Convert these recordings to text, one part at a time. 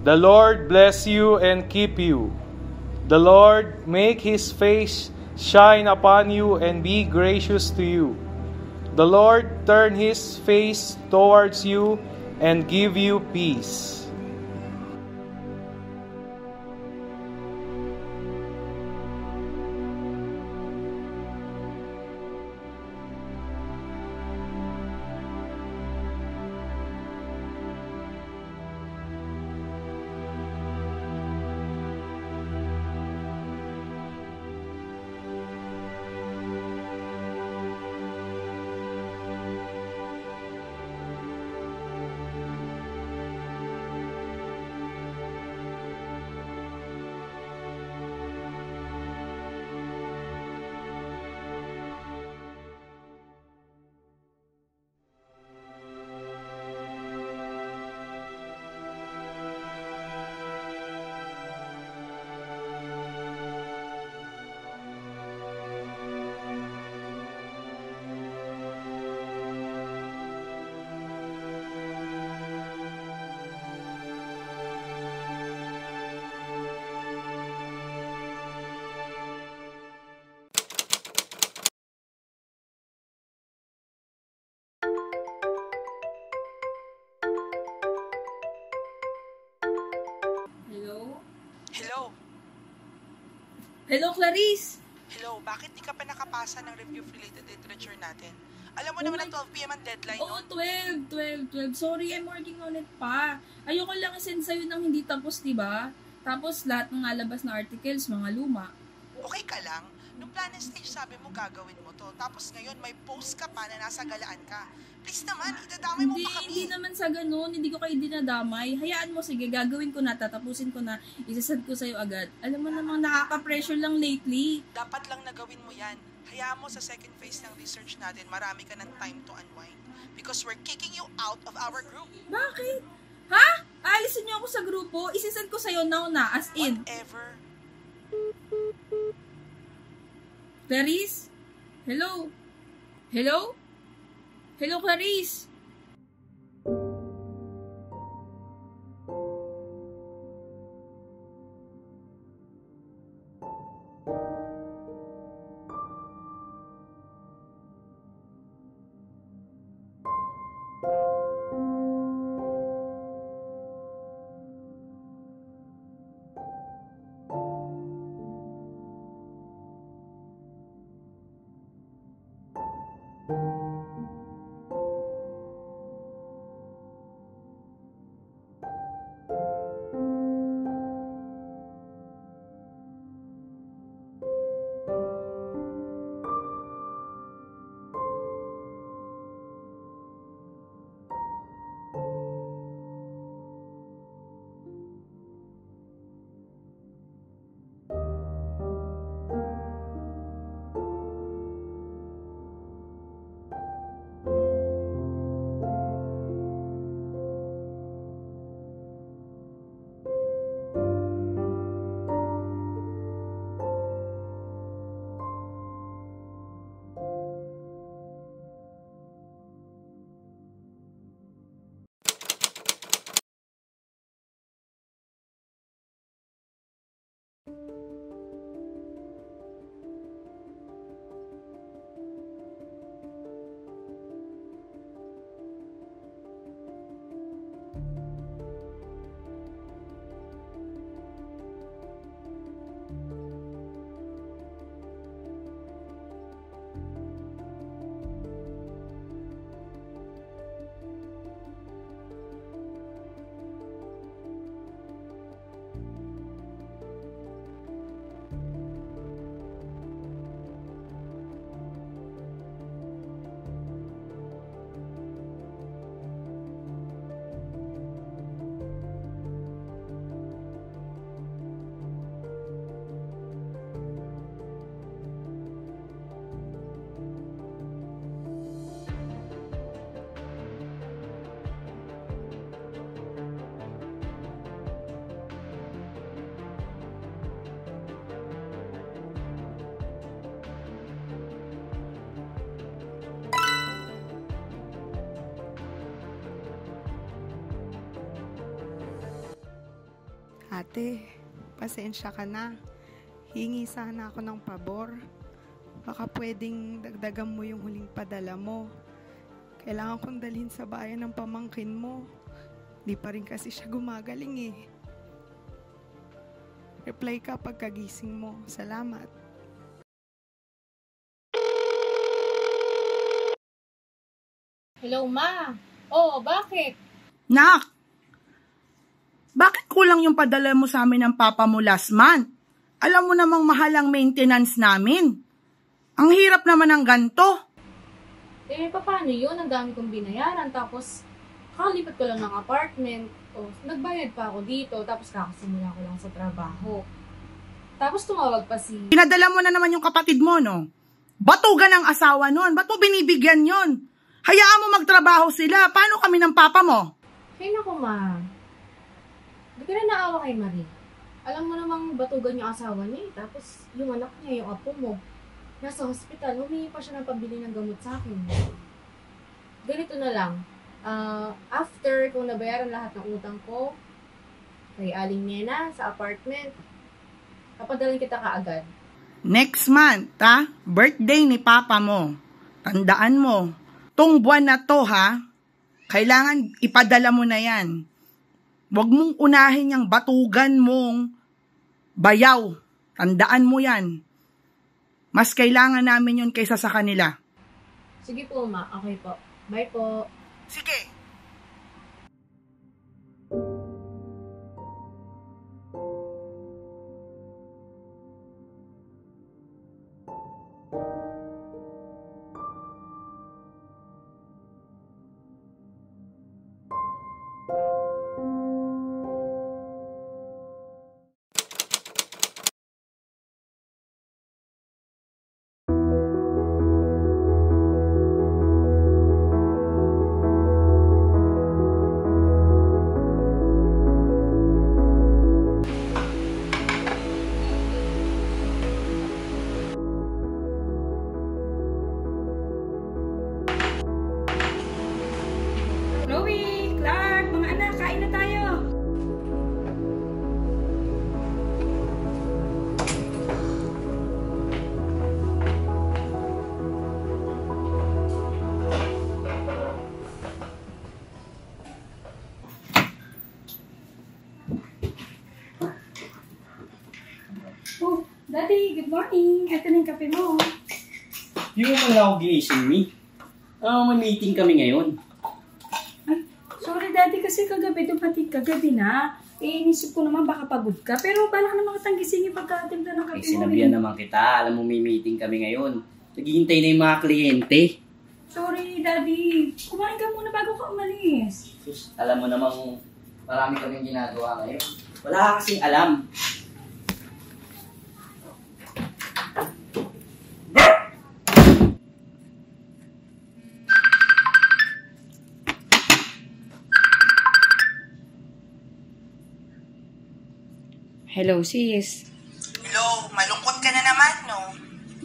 The Lord bless you and keep you. The Lord make his face shine upon you and be gracious to you. The Lord turn his face towards you and give you peace. Hello? Hello? Hello, Clarice! Hello, bakit di ka pa nakapasa ng review of related literature natin? Alam mo naman ang 12 p.m. ang deadline Oo, nun. 12. Sorry, I'm working on it pa. Ayoko lang isend sa'yo ng hindi tapos, diba? Tapos lahat ng nalabas na articles, mga luma. Okay ka lang? Nung plan stage sabi mo gagawin mo to. Tapos ngayon may post ka pa na nasa galaan ka. Please naman, idadamay mo pa kami. Hindi naman sa ganun. Hindi ko kayo dinadamay. Hayaan mo, sige, gagawin ko na, tatapusin ko na, isasad ko sa'yo agad. Alam mo namang nakaka-pressure lang lately. Dapat lang nagawin mo yan. Hayaan mo sa second phase ng research natin, marami ka ng time to unwind. Because we're kicking you out of our group. Bakit? Ha? Aalisin niyo ako sa grupo? Isasad ko sa'yo now na, as in. Whatever. Clarice? Hello? Hello? Hello, Clarice? Ate, pasensya ka na. Hingi sana ako ng pabor. Baka pwedeng dagdagan mo yung huling padala mo. Kailangan kong dalhin sa bayan ng pamangkin mo. Di pa rin kasi siya gumagaling eh. Reply ka pagkagising mo. Salamat. Hello, Ma. Oh, bakit? Nak, bakit kulang yung padala mo sa amin ng papa mo last month? Alam mo namang mahal ang maintenance namin. Ang hirap naman ng ganto. Paano yun? Ang dami kong binayaran. Tapos, kakalipat ko lang ng apartment. O, nagbayad pa ako dito. Tapos, kakasimula ko lang sa trabaho. Tapos, tumawag pa si... Pinadala mo na naman yung kapatid mo, no? Batugan ang asawa nun. Ba't mo binibigyan yon? Hayaan mo magtrabaho sila. Paano kami ng papa mo? Ay, naku, Ma. Hindi ka na naawa kay Marie. Alam mo namang batugan yung asawa niya eh. Tapos, yung anak niya, yung apo mo, nasa hospital, humingi pa siya ng pambili ng gamot sa akin. Ganito na lang. After kung nabayaran lahat ng utang ko, kay Aling Nena sa apartment, papadalhin kita kaagad. Next month, ha? Birthday ni papa mo. Tandaan mo, tong buwan na to, ha? Kailangan ipadala mo na yan. Huwag mong unahin yung batugan mong bayaw. Tandaan mo yan. Mas kailangan namin yun kaysa sa kanila. Sige po, Ma. Okay po. Bye po. Sige. Chloe, Clark, mga anak, kain na tayo. Oh, Daddy, good morning. Ito na yung kape mo. Hindi mo man lang ako ginising, Mi. May meeting kami ngayon. Ay, sorry Daddy kasi kagabi, dumating kagabi na. Inisip ko naman baka pagod ka. Pero balak naman kitang gisingin pagkatimpla ng kape mo. Sinabihan naman kita. Alam mo, may meeting kami ngayon. Naghihintay na yung mga kliyente. Sorry Daddy. Kumain ka muna bago ka umalis. Sus, alam mo namang marami kaming ginagawa ngayon. Wala ka kasing alam. Hello sis. Hello, malungkot ka na naman, no?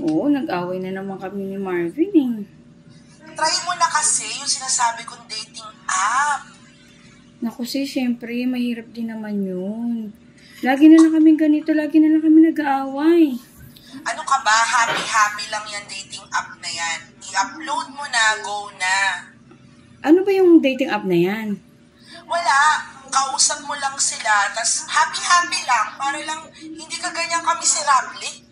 Oo, nag-away na naman kami ni Marvin eh. Try mo na kasi yung sinasabi kong dating app. Naku sis, syempre, mahirap din naman yun. Lagi na lang kami ganito, lagi na lang kami nag-aaway. Ano ka ba? Happy-happy lang yan dating app na yan. I-upload mo na, go na. Ano ba yung dating app na yan? Wala. Kausap mo lang sila, tas happy-happy lang, para lang hindi ka ganyan kamiserable.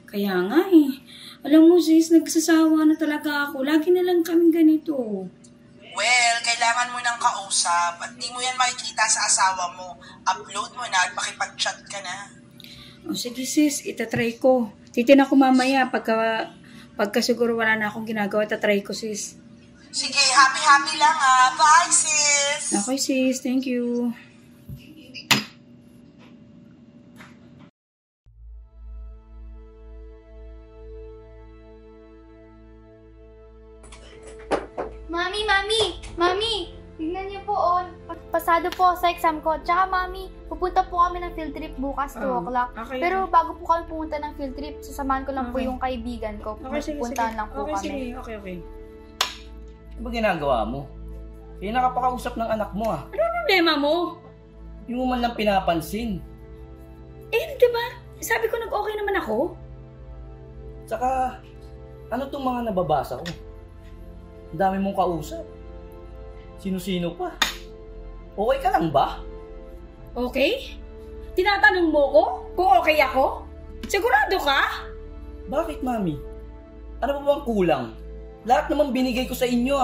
Kaya nga eh. Alam mo sis, nagsasawa na talaga ako. Lagi na lang kami ganito. Well, kailangan mo ng kausap at di mo yan makikita sa asawa mo. Upload mo na at makipag-chat ka na. O sige sis, itatry ko. Titin ako mamaya pagka siguro wala na akong ginagawa, itatry ko sis. Sige, happy-happy lang ha. Bye, sis! Okay sis, thank you. Mami! Tignan niyo po, pasado po sa exam ko. Tsaka, Mami, pupunta po kami ng field trip bukas, 2 o'clock. Okay. Pero bago po kami pumunta ng field trip, sasamahan ko lang po Okay. yung kaibigan ko. Okay, sige. Pupuntahan lang po Okay, kami. sige. Okay. Ano ba ginagawa mo? Nakapakausap ng anak mo, ah. Ano problema mo? Hindi mo man lang pinapansin. Sabi ko nag-okay naman ako. Tsaka, ano tong mga nababasa ko? Ang dami mong kausap. Sino-sino pa? Okay ka lang ba? Okay? Tinatanong mo ko kung okay ako? Sigurado ka? Bakit, Mami? Ano ba bang kulang? Lahat naman binigay ko sa inyo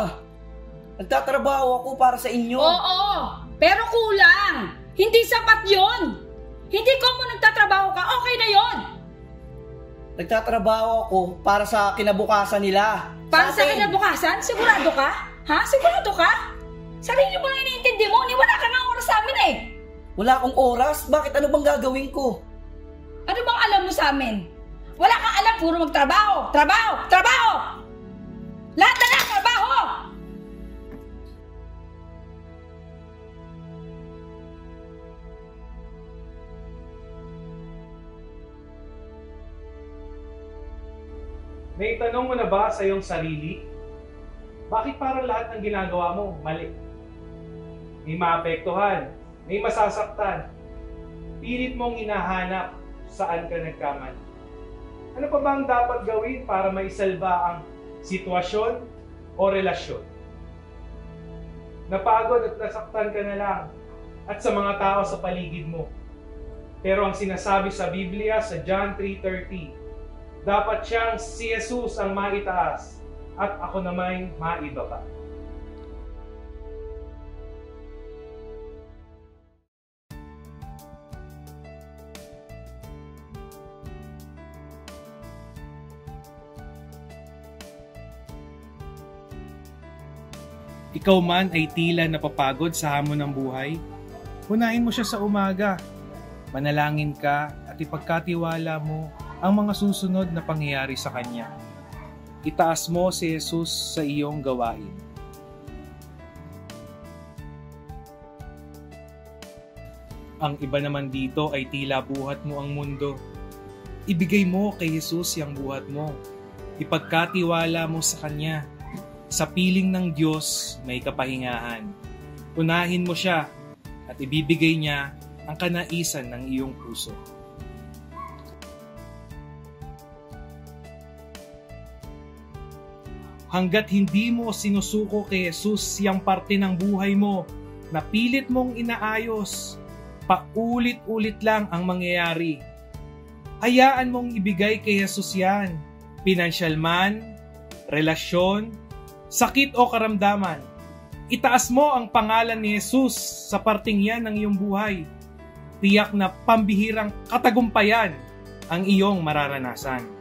Nagtatrabaho ako para sa inyo. Oo, pero kulang. Hindi sapat yon. Hindi ko mo nagtatrabaho ka, okay na yon. Nagtatrabaho ako para sa kinabukasan nila. Para sa kinabukasan? Sigurado ka? Ha? Sigurado ka? Sarili mo lang iniintindi mo, ni wala ka nga oras sa amin eh. Wala akong oras? Bakit? Ano bang gagawin ko? Ano bang alam mo sa amin? Wala kang alam, puro magtrabaho. Trabaho! Trabaho! Lahat na lang, trabaho! May tanong mo na ba sa iyong sarili? Bakit parang lahat ng ginagawa mo mali? May maapektuhan, may masasaktan. Pilit mong hinahanap saan ka nagkamali. Ano pa ba ang dapat gawin para maisalba ang sitwasyon o relasyon? Napagod at nasaktan ka na lang at sa mga tao sa paligid mo. Pero ang sinasabi sa Biblia sa John 3:30, dapat siyang si Jesus ang maitaas at ako naman maibaba. Ikaw man ay tila napapagod sa hamon ng buhay, unahin mo siya sa umaga. Manalangin ka at ipagkatiwala mo ang mga susunod na pangyayari sa Kanya. Itaas mo si Jesus sa iyong gawain. Ang iba naman dito ay tila buhat mo ang mundo. Ibigay mo kay Jesus ang buhat mo. Ipagkatiwala mo sa Kanya. Sa piling ng Diyos may kapahingahan. Unahin mo siya at ibibigay niya ang kanaisan ng iyong puso. Hanggat hindi mo sinusuko kay Jesus yang parte ng buhay mo na pilit mong inaayos, paulit-ulit lang ang mangyayari. Hayaan mong ibigay kay Jesus yan, pinansyal man, relasyon, sakit o karamdaman. Itaas mo ang pangalan ni Jesus sa parting yan ng iyong buhay. Tiyak na pambihirang katagumpayan ang iyong mararanasan.